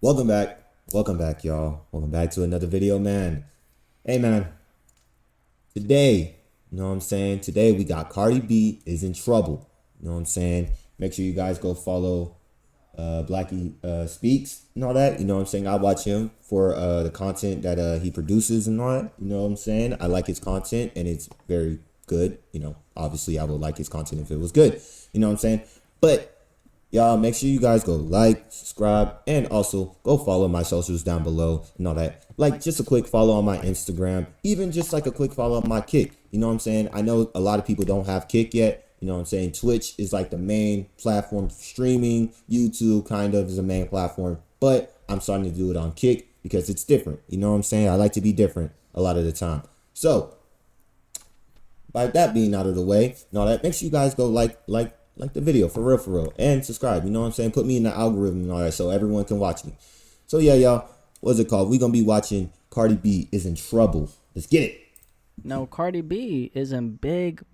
Welcome back, y'all. Welcome back to another video, man. Hey, man. Today, you know what I'm saying? Today we got Cardi B is in trouble. You know what I'm saying? Make sure you guys go follow Blackie Speaks and all that. You know what I'm saying? I watch him for the content that he produces and all that. You know what I'm saying? I like his content and it's very good. You know, obviously I would like his content if it was good. You know what I'm saying? But y'all, make sure you guys go like, subscribe, and also go follow my socials down below and all that. Like, just a quick follow on my Instagram, even just like a quick follow on my Kick. You know what I'm saying? I know a lot of people don't have Kick yet. You know what I'm saying? Twitch is like the main platform for streaming. YouTube kind of is the main platform. But I'm starting to do it on Kick because it's different. You know what I'm saying? I like to be different a lot of the time. So, by that being out of the way and all that, make sure you guys go like the video for real, and subscribe. You know what I'm saying? Put me in the algorithm and all that so everyone can watch me. So yeah, y'all, what's it called? We're gonna be watching Cardi B is in trouble. Let's get it. No, Cardi B is in big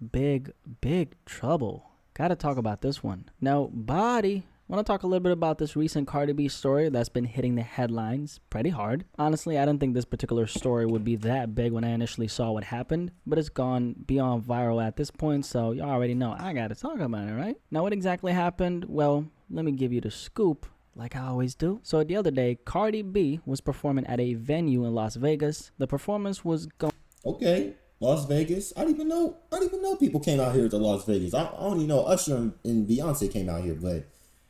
trouble. Gotta talk about this one. Now, body. Want to talk a little bit about this recent Cardi B story that's been hitting the headlines pretty hard. Honestly, I didn't think this particular story would be that big when I initially saw what happened, but it's gone beyond viral at this point, so y'all already know I gotta talk about it, right? Now, what exactly happened? Well, let me give you the scoop, like I always do. So the other day, Cardi B was performing at a venue in Las Vegas. The performance was going... Okay, Las Vegas. I didn't even know people came out here to Las Vegas. I only know Usher and Beyonce came out here, but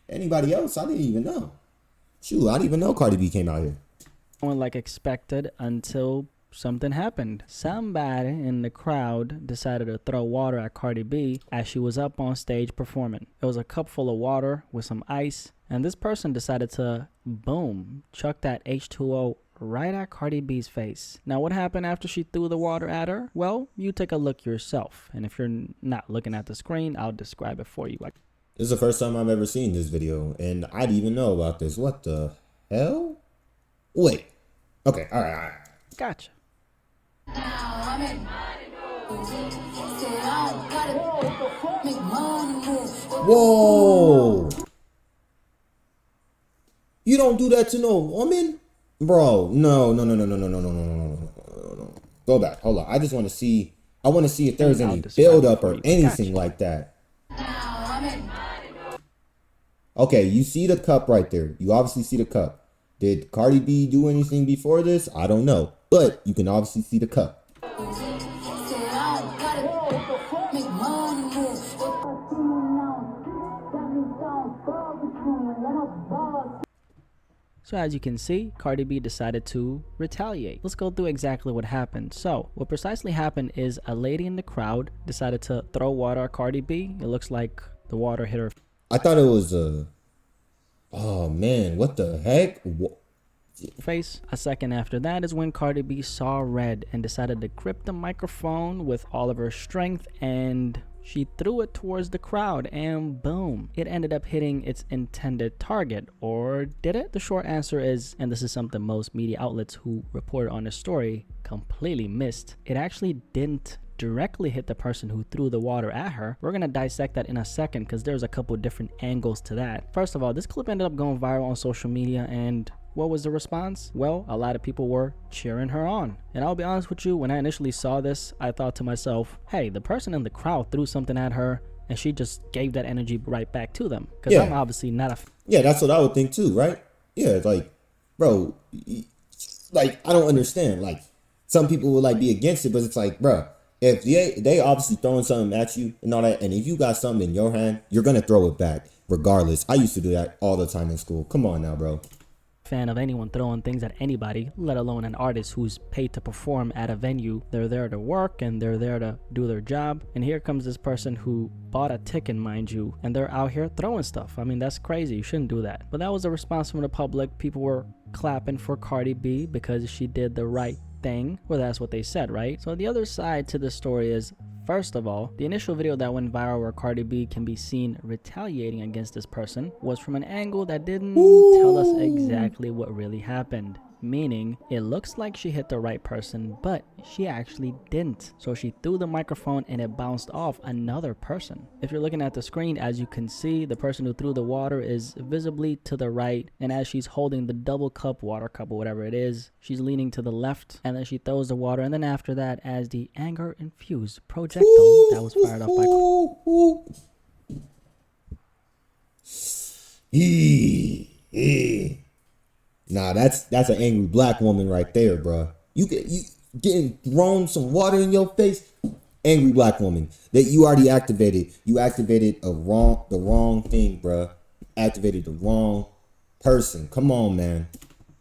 anybody else, I didn't even know. Shoot, I didn't even know Cardi B came out here. Like expected until something happened. Somebody in the crowd decided to throw water at Cardi B as she was up on stage performing. It was a cup full of water with some ice, and this person decided to, boom, chuck that H2O right at Cardi B's face. Now, what happened after she threw the water at her? Well, you take a look yourself, and if you're not looking at the screen, I'll describe it for you. This is the first time I've ever seen this video, and I didn't even know about this. What the hell? Wait. Okay, all right. Gotcha. Whoa! You don't do that to no woman? Bro, no. Go back. Hold on. I just want to see. I want to see if there's any build up or anything like that. Okay, you see the cup right there. You obviously see the cup. Did Cardi B do anything before this? I don't know. But you can obviously see the cup. So as you can see, Cardi B decided to retaliate. Let's go through exactly what happened. So what precisely happened is a lady in the crowd decided to throw water at Cardi B. It looks like the water hit her. I thought it was oh man, what the heck? Face. A second after that is when Cardi B saw red and decided to grip the microphone with all of her strength, and she threw it towards the crowd, and boom, it ended up hitting its intended target. Or did it? The short answer is, and this is something most media outlets who reported on the story completely missed, it actually didn't directly hit the person who threw the water at her. We're gonna dissect that in a second because there's a couple different angles to that. First of all, this clip ended up going viral on social media, and what was the response? Well, a lot of people were cheering her on. And I'll be honest with you, when I initially saw this, I thought to myself, hey, the person in the crowd threw something at her and she just gave that energy right back to them. Because I'm obviously not a... Yeah, that's what I would think too, right? Yeah, it's like, bro, like, I don't understand. Like, some people would like be against it, but it's like, bro, if they obviously throwing something at you and all that, and if you got something in your hand, you're going to throw it back regardless. I used to do that all the time in school. Come on now, bro. Fan of anyone throwing things at anybody, let alone an artist who's paid to perform at a venue. They're there to work and they're there to do their job, and here comes this person who bought a ticket, mind you, and they're out here throwing stuff. I mean, that's crazy. You shouldn't do that. But that was a response from the public. People were clapping for Cardi B because she did the right thing. Well, that's what they said, right? So the other side to the story is, first of all, the initial video that went viral where Cardi B can be seen retaliating against this person was from an angle that didn't tell us exactly exactly what really happened. Meaning, it looks like she hit the right person, but she actually didn't. So she threw the microphone and it bounced off another person. If you're looking at the screen, as you can see, the person who threw the water is visibly to the right. And as she's holding the double cup, water cup, or whatever it is, she's leaning to the left. And then she throws the water. And then after that, as the anger-infused projectile that was fired off by... Nah, that's an angry black woman right there, bro. You getting thrown some water in your face, angry black woman that you already activated. You activated the wrong thing, bro. Activated the wrong person. Come on, man.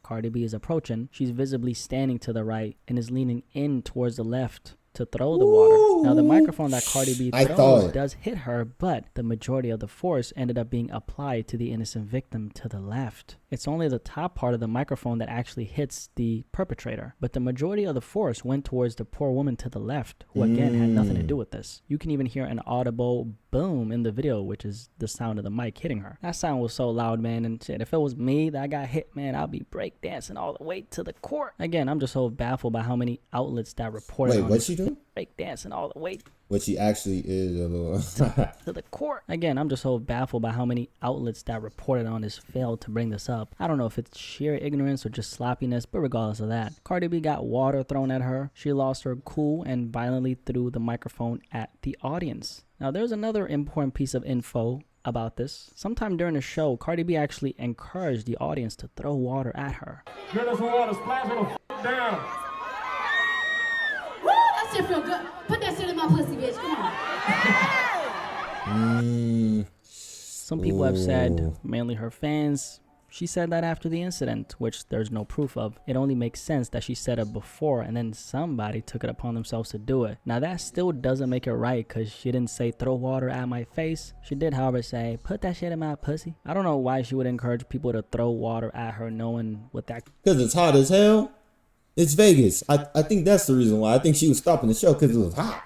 Cardi B is approaching. She's visibly standing to the right and is leaning in towards the left to throw the water. Now the microphone that Cardi B throws does hit her, but the majority of the force ended up being applied to the innocent victim to the left. It's only the top part of the microphone that actually hits the perpetrator, but the majority of the force went towards the poor woman to the left, who again had nothing to do with this. You can even hear an audible boom in the video, which is the sound of the mic hitting her. That sound was so loud, man, and shit, if it was me that got hit, man, I'll be breakdancing all the way to the court. Again, I'm just so baffled by how many outlets that reported Wait, on what's she doing? Breakdancing all the way what she actually is a little to the court. Again, I'm just so baffled by how many outlets that reported on this failed to bring this up. I don't know if it's sheer ignorance or just sloppiness, but regardless of that, Cardi B got water thrown at her. She lost her cool and violently threw the microphone at the audience. Now, there's another important piece of info about this. Sometime during the show, Cardi B actually encouraged the audience to throw water at her. Get us some water, splash her the f down. Woo, that shit feel good. Put that shit in my pussy, bitch. Come on. Some people have said, mainly her fans, she said that after the incident, which there's no proof of. It only makes sense that she said it before and then somebody took it upon themselves to do it. Now that still doesn't make it right, because she didn't say throw water at my face. She did, however, say put that shit in my pussy. I don't know why she would encourage people to throw water at her, knowing what that... Because it's hot as hell. It's Vegas. I think that's the reason why. I think she was stopping the show because it was hot.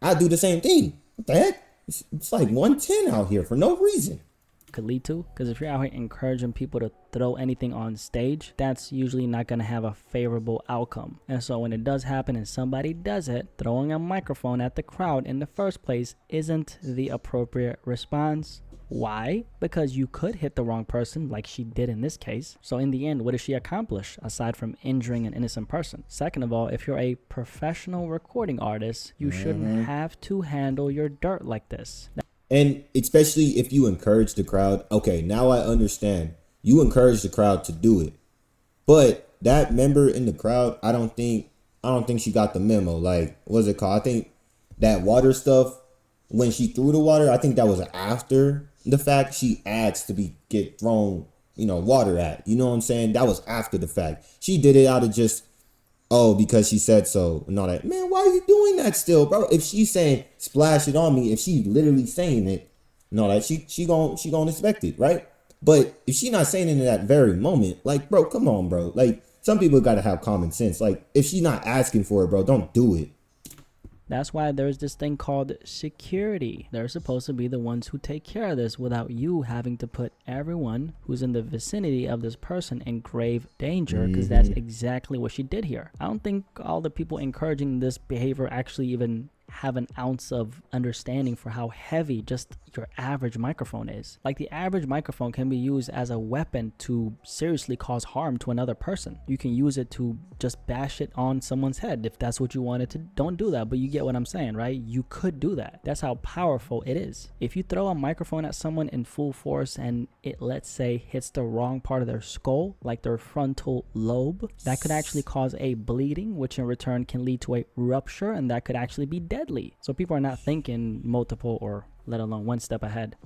I do the same thing. What the heck? It's like 110 out here for no reason. Could lead to, because if you're out here encouraging people to throw anything on stage, that's usually not going to have a favorable outcome. And so when it does happen and somebody does it, throwing a microphone at the crowd in the first place isn't the appropriate response. Why? Because you could hit the wrong person like she did in this case. So in the end, what does she accomplish aside from injuring an innocent person? Second of all, if you're a professional recording artist, you shouldn't have to handle your dirt like this. And especially if you encourage the crowd. Okay, now I understand. You encourage the crowd to do it. But that member in the crowd, I don't think she got the memo. Like, what's it called? I think that water stuff, when she threw the water, I think that was after the fact. She asked to get thrown, water at. You know what I'm saying? That was after the fact. She did it out of just, because she said so and all that. Man, why are you doing that still, bro? If she's saying splash it on me, if she's literally saying it and all that, she gonna expect it, right? But if she not saying it in that very moment, like, bro, come on, bro. Like, some people gotta have common sense. Like, if she's not asking for it, bro, don't do it. That's why there's this thing called security. They're supposed to be the ones who take care of this without you having to put everyone who's in the vicinity of this person in grave danger, because that's exactly what she did here. I don't think all the people encouraging this behavior actually even have an ounce of understanding for how heavy just your average microphone is. Like, the average microphone can be used as a weapon to seriously cause harm to another person. You can use it to just bash it on someone's head if that's what you wanted to. Don't do that, but you get what I'm saying, right? You could do that. That's how powerful it is. If you throw a microphone at someone in full force and it, let's say, hits the wrong part of their skull, like their frontal lobe, that could actually cause a bleeding, which in return can lead to a rupture, and that could actually be deadly. So people are not thinking multiple or let alone one step ahead.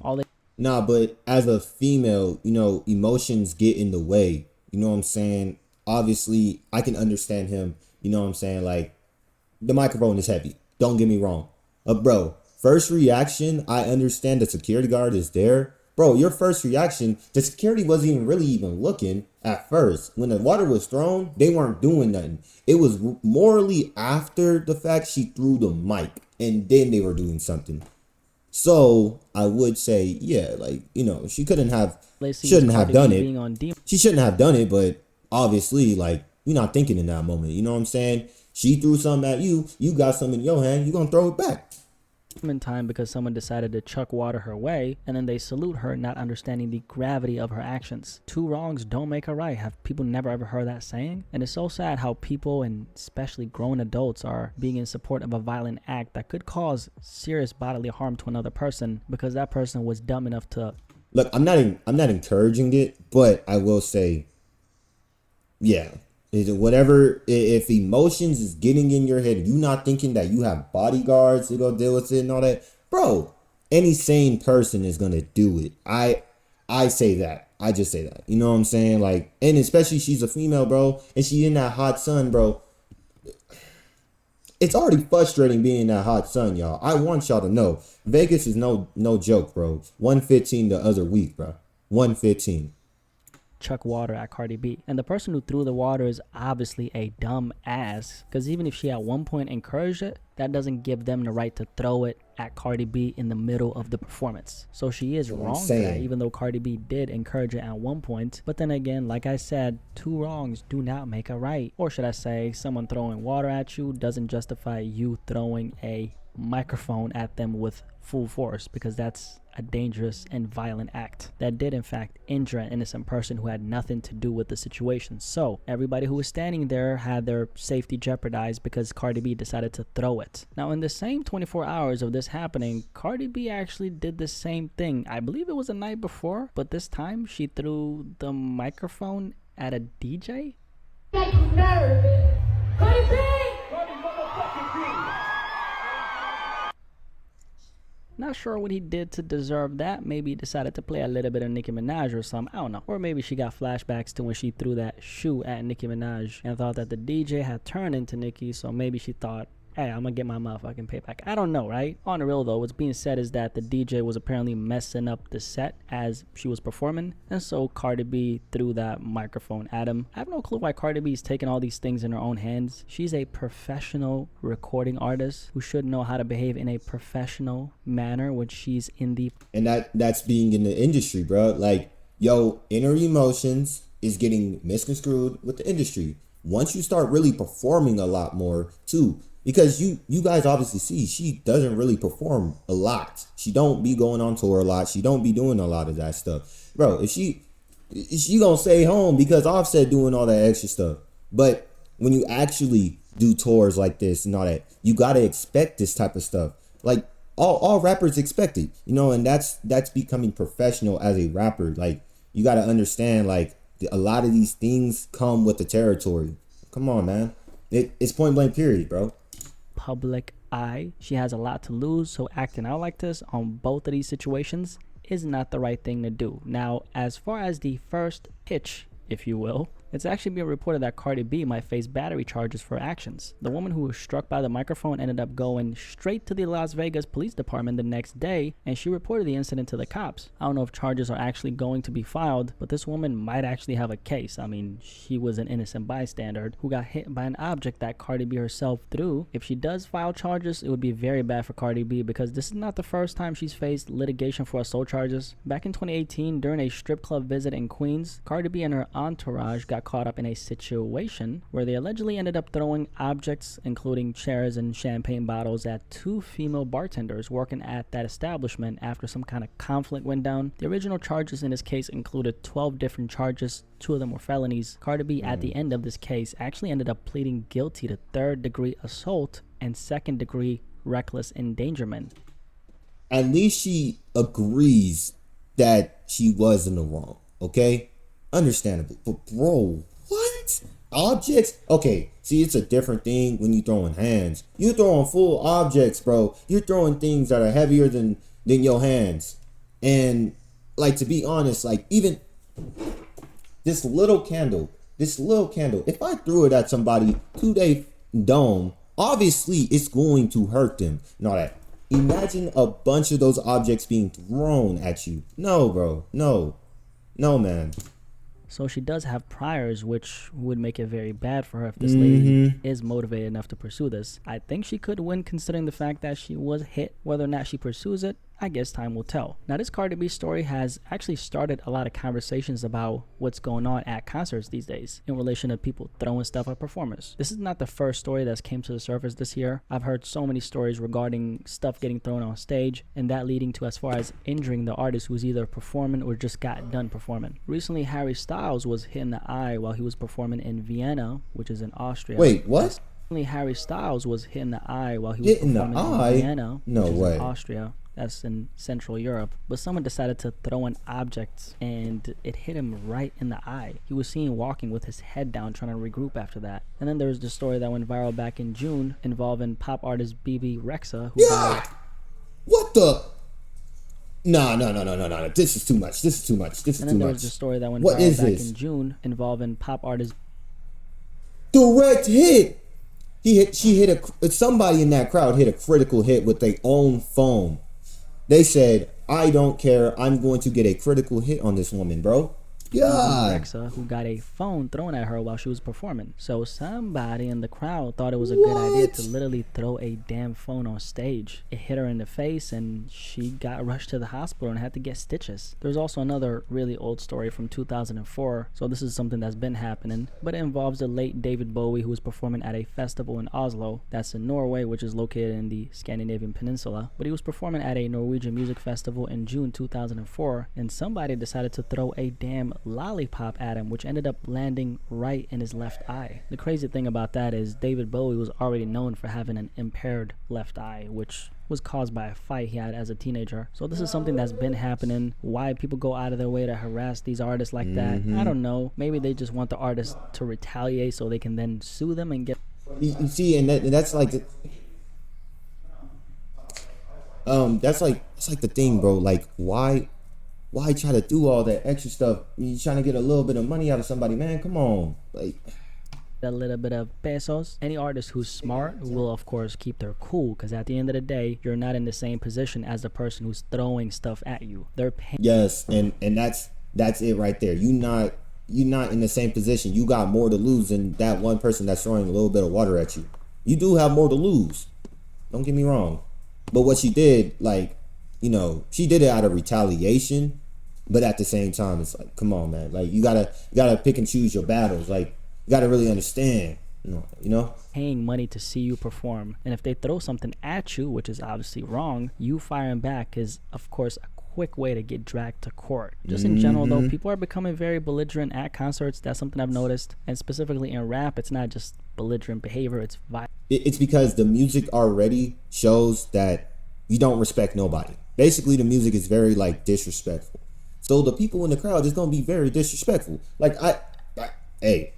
Nah, but as a female, emotions get in the way. You know what I'm saying? Obviously, I can understand him. You know what I'm saying? Like, the microphone is heavy. Don't get me wrong. Bro, first reaction, I understand the security guard is there. Bro, your first reaction, the security wasn't even looking at first. When the water was thrown, they weren't doing nothing. It was morally after the fact she threw the mic, and then they were doing something. So I would say, yeah, like, she shouldn't have done being it. on demon She shouldn't have done it, but obviously, like, you're not thinking in that moment. You know what I'm saying? She threw something at you. You got something in your hand. You're going to throw it back. time because someone decided to chuck water her way, and then they salute her, not understanding the gravity of her actions. Two wrongs don't make a right. Have people never ever heard that saying? And it's so sad how people, and especially grown adults, are being in support of a violent act that could cause serious bodily harm to another person because that person was dumb enough to... Look, I'm not encouraging it, but I will say, yeah, if emotions is getting in your head, you not thinking that you have bodyguards to go deal with it and all that, bro, any sane person is gonna do it. I say that. I just say that. You know what I'm saying? Like, and especially she's a female, bro, and she in that hot sun, bro. It's already frustrating being in that hot sun, y'all. I want y'all to know Vegas is no joke, bro. 115 the other week, bro. 115. chuck water at Cardi B. And the person who threw the water is obviously a dumb ass, because even if she at one point encouraged it, that doesn't give them the right to throw it at Cardi B in the middle of the performance. So she is wrong for that, even though Cardi B did encourage it at one point. But then again, like I said, two wrongs do not make a right. Or should I say, someone throwing water at you doesn't justify you throwing a microphone at them with full force, because that's a dangerous and violent act that did in fact injure an innocent person who had nothing to do with the situation. So everybody who was standing there had their safety jeopardized because Cardi B decided to throw it. Now in the same 24 hours of this happening, Cardi B actually did the same thing. I believe it was the night before, but this time she threw the microphone at a DJ. Like nerve. Cardi B! Not sure what he did to deserve that. Maybe he decided to play a little bit of Nicki Minaj or something. I don't know. Or maybe she got flashbacks to when she threw that shoe at Nicki Minaj and thought that the DJ had turned into Nicki. So maybe she thought, hey, I'm gonna get my motherfucking payback. I don't know, right? On the real though, what's being said is that the DJ was apparently messing up the set as she was performing, and so Cardi B threw that microphone at him. I have no clue why Cardi B is taking all these things in her own hands. She's a professional recording artist who should know how to behave in a professional manner when she's in the... And that's being in the industry, bro. Like, yo, inner emotions is getting misconstrued with the industry. Once you start really performing a lot more too, because you guys obviously see she doesn't really perform a lot. She don't be going on tour a lot. She don't be doing a lot of that stuff. Bro, if she gonna stay home because Offset doing all that extra stuff. But when you actually do tours like this and all that, you gotta expect this type of stuff. Like all rappers expect it, and that's becoming professional as a rapper. Like, you gotta understand, like, a lot of these things come with the territory. Come on, man. It's point blank period, bro. Public eye. She has a lot to lose, so acting out like this on both of these situations is not the right thing to do. Now, as far as the first pitch, if you will, it's actually being reported that Cardi B might face battery charges for actions. The woman who was struck by the microphone ended up going straight to the Las Vegas Police Department the next day, and she reported the incident to the cops. I don't know if charges are actually going to be filed, but this woman might actually have a case. I mean, she was an innocent bystander who got hit by an object that Cardi B herself threw. If she does file charges, it would be very bad for Cardi B, because this is not the first time she's faced litigation for assault charges. Back in 2018, during a strip club visit in Queens, Cardi B and her entourage got caught up in a situation where they allegedly ended up throwing objects, including chairs and champagne bottles, at two female bartenders working at that establishment after some kind of conflict went down. The original charges in this case included 12 different charges. 2 of them were felonies. Cardi B, at the end of this case, actually ended up pleading guilty to 3rd-degree assault and 2nd-degree reckless endangerment. At least she agrees that she was in the wrong, okay? Understandable. But bro, what? Objects? Okay, see, it's a different thing when you throwing hands. You're throwing full objects, bro. You're throwing things that are heavier than your hands. And, like, to be honest, like, even this little candle, if I threw it at somebody 2-day dome, obviously it's going to hurt them. And all that. Imagine a bunch of those objects being thrown at you. No, bro. No, man. So she does have priors, which would make it very bad for her if this lady is motivated enough to pursue this. I think she could win, considering the fact that she was hit. Whether or not she pursues it, I guess time will tell. Now, this Cardi B story has actually started a lot of conversations about what's going on at concerts these days in relation to people throwing stuff at performers. This is not the first story that's came to the surface this year. I've heard so many stories regarding stuff getting thrown on stage and that leading to as far as injuring the artist who's either performing or just got done performing. Recently, Harry Styles was hit in the eye while he was performing in Vienna, which is in Austria. Wait, what? Harry Styles was hit in the eye while he was Hit in the performing eye? in Vienna, No which is way. in Austria. That's in Central Europe. But someone decided to throw an object and it hit him right in the eye. He was seen walking with his head down trying to regroup after that. And then there was the story that went viral back in June involving pop artist BB Rexa, who died. What the? No. This is too much. And then there was the story that went What viral is back this? in June involving pop artist Direct hit. Somebody in that crowd hit a critical hit with their own phone. They said, I don't care. I'm going to get a critical hit on this woman, bro. God. Rexa, who got a phone thrown at her while she was performing. So somebody in the crowd thought it was a good idea to literally throw a damn phone on stage. It hit her in the face and she got rushed to the hospital and had to get stitches. There's also another really old story from 2004. So this is something that's been happening, but it involves the late David Bowie, who was performing at a festival in Oslo. That's in Norway, which is located in the Scandinavian peninsula. But he was performing at a Norwegian music festival in June 2004, and somebody decided to throw a damn lollipop at him, which ended up landing right in his left eye. The crazy thing about that is David Bowie was already known for having an impaired left eye, which was caused by a fight he had as a teenager. So this is something that's been happening. Why people go out of their way to harass these artists like that, I don't know. Maybe they just want the artist to retaliate so they can then sue them and get... You see, and that's like that's like the thing, bro. Like, why try to do all that extra stuff? You trying to get a little bit of money out of somebody, man? Come on, like. A little bit of pesos. Any artist who's smart will of course keep their cool, because at the end of the day, you're not in the same position as the person who's throwing stuff at you. They're paying. Yes, and that's it right there. You're not in the same position. You got more to lose than that one person that's throwing a little bit of water at you. You do have more to lose. Don't get me wrong. But what she did, like, you know, she did it out of retaliation. But at the same time, it's like, come on, man. Like, you gotta pick and choose your battles. Like, you gotta really understand, you know? Paying money to see you perform. And if they throw something at you, which is obviously wrong, you firing back is, of course, a quick way to get dragged to court. Just in general, though, people are becoming very belligerent at concerts. That's something I've noticed. And specifically in rap, it's not just belligerent behavior, it's violent. It's because the music already shows that you don't respect nobody. Basically, the music is very, like, disrespectful. So the people in the crowd is gonna be very disrespectful. Like, hey,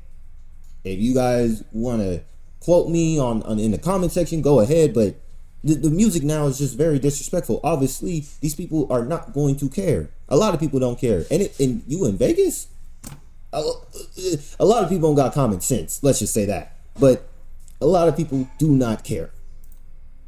if you guys want to quote me on in the comment section, go ahead. But the music now is just very disrespectful. Obviously, these people are not going to care. A lot of people don't care. And you in Vegas, a lot of people don't got common sense. Let's just say that. But a lot of people do not care.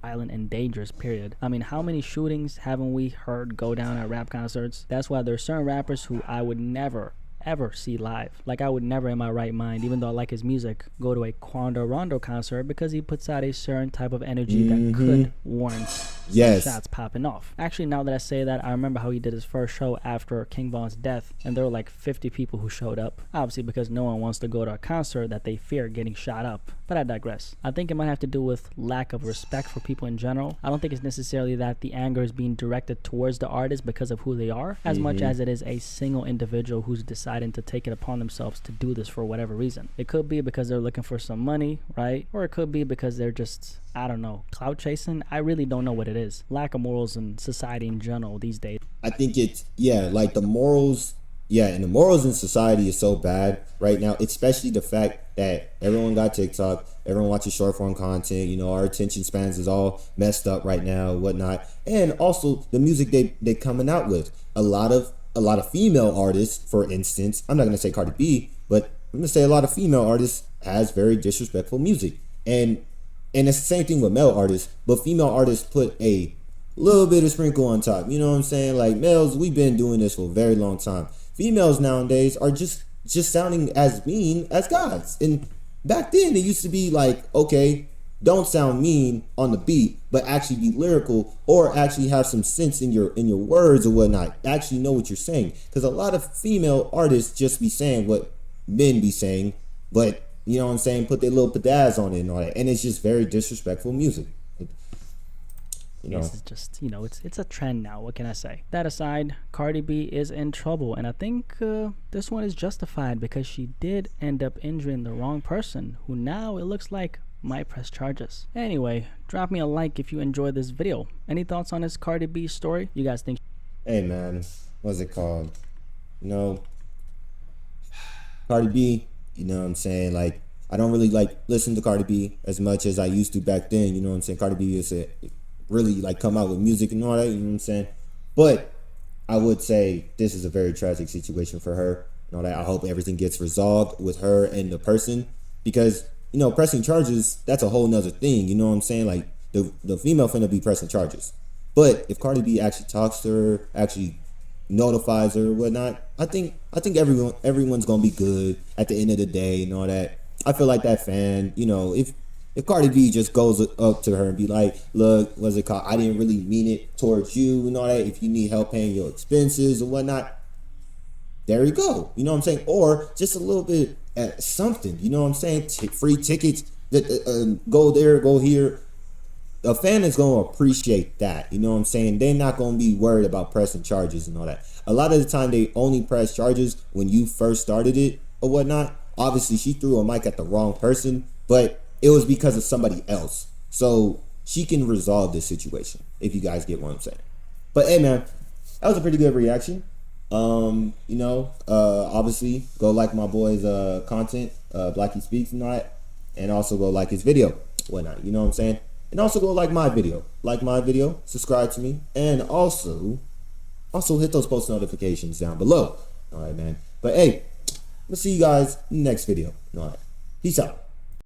Violent and dangerous, period. I mean, how many shootings haven't we heard go down at rap concerts? That's why there's certain rappers who I would never ever see live. Like, I would never in my right mind, even though I like his music, go to a Quando Rondo concert, because he puts out a certain type of energy that could warrant shots popping off. Actually, now that I say that, I remember how he did his first show after King Von's death, and there were like 50 people who showed up, obviously because no one wants to go to a concert that they fear getting shot up. But I digress. I think it might have to do with lack of respect for people in general. I don't think it's necessarily that the anger is being directed towards the artist because of who they are, as much as it is a single individual who's deciding to take it upon themselves to do this for whatever reason. It could be because they're looking for some money, right? Or it could be because they're just, I don't know, clout chasing. I really don't know what it is. Lack of morals in society in general these days. I think it's, like the morals, and the morals in society is so bad right now, especially the fact that everyone got TikTok, everyone watches short form content, you know, our attention spans is all messed up right now, whatnot. And also the music they coming out with. A lot of female artists, for instance, I'm not going to say Cardi B, but I'm going to say a lot of female artists has very disrespectful music. And it's the same thing with male artists, but female artists put a little bit of sprinkle on top. You know what I'm saying? Like, males, we've been doing this for a very long time. Females nowadays are just sounding as mean as guys. And back then it used to be like, okay, don't sound mean on the beat, but actually be lyrical or actually have some sense in your words or whatnot. Actually know what you're saying, because a lot of female artists just be saying what men be saying, but you know what I'm saying, put their little pizzazz on it and all that, and it's just very disrespectful music. You know, This is just, it's a trend now. What can I say? That aside, Cardi B is in trouble, and I think this one is justified because she did end up injuring the wrong person, who now it looks like might press charges. Anyway, drop me a like if you enjoyed this video. Any thoughts on this Cardi B story? You guys think? hey man, what's it called? You know, Cardi B, you know what I'm saying? Like, I don't really like listen to Cardi B as much as I used to back then. You know what I'm saying? Cardi B is really like come out with music and all that. You know what I'm saying? But I would say this is a very tragic situation for her. And all that. I hope everything gets resolved with her and the person, because you know, pressing charges, that's a whole nother thing. You know what I'm saying? Like the female finna be pressing charges. But if Cardi B actually talks to her, actually notifies her or whatnot, I think everyone's gonna be good at the end of the day and all that. I feel like that fan, you know, if Cardi B just goes up to her and be like, look, what's it called? I didn't really mean it towards you and all that. If you need help paying your expenses or whatnot, there you go. You know what I'm saying? Or just a little bit at something. You know what I'm saying? Free tickets. Go there, go here. A fan is going to appreciate that. You know what I'm saying? They're not going to be worried about pressing charges and all that. A lot of the time, they only press charges when you first started it or whatnot. Obviously, she threw a mic at the wrong person, but it was because of somebody else. So she can resolve this situation, if you guys get what I'm saying. But hey, man, that was a pretty good reaction. You know, obviously go like my boy's content, Blackie Speaks and all that, and also go like his video, whatnot, you know what I'm saying? And also go like my video, subscribe to me, and also hit those post notifications down below. All right, man. But hey, we'll see you guys in the next video. All right, peace out.